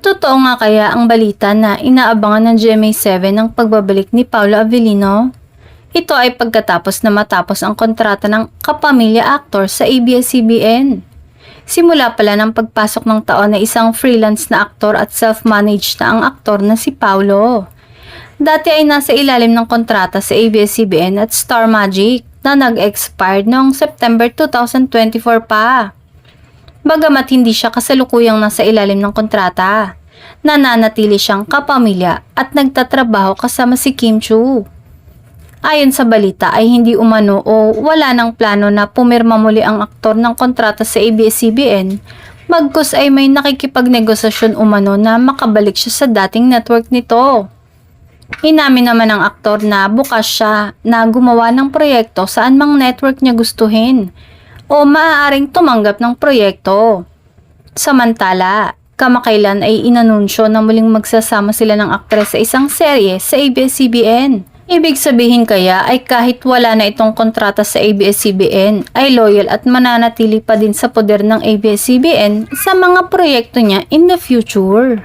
Totoo nga kaya ang balita na inaabangan ng GMA7 ang pagbabalik ni Paolo Avellino? Ito ay pagkatapos na matapos ang kontrata ng kapamilya actor sa ABS-CBN. Simula pala ng pagpasok ng taon na isang freelance na aktor at self-managed na ang aktor na si Paolo. Dati ay nasa ilalim ng kontrata sa ABS-CBN at Star Magic na nag-expired noong September 2024 pa. Bagamat hindi siya kasalukuyang nasa ilalim ng kontrata, nananatili siyang kapamilya at nagtatrabaho kasama si Kim Chiu. Ayon sa balita ay hindi umano o wala ng plano na pumirma muli ang aktor ng kontrata sa ABS-CBN, bagkus ay may nakikipagnegosasyon umano na makabalik siya sa dating network nito. Inamin naman ng aktor na bukas siya na gumawa ng proyekto saan mang network niya gustuhin o maaaring tumanggap ng proyekto. Samantala, kamakailan ay inanunsyo na muling magsasama sila ng aktres sa isang serye sa ABS-CBN. Ibig sabihin kaya ay kahit wala na itong kontrata sa ABS-CBN ay loyal at mananatili pa din sa poder ng ABS-CBN sa mga proyekto niya in the future.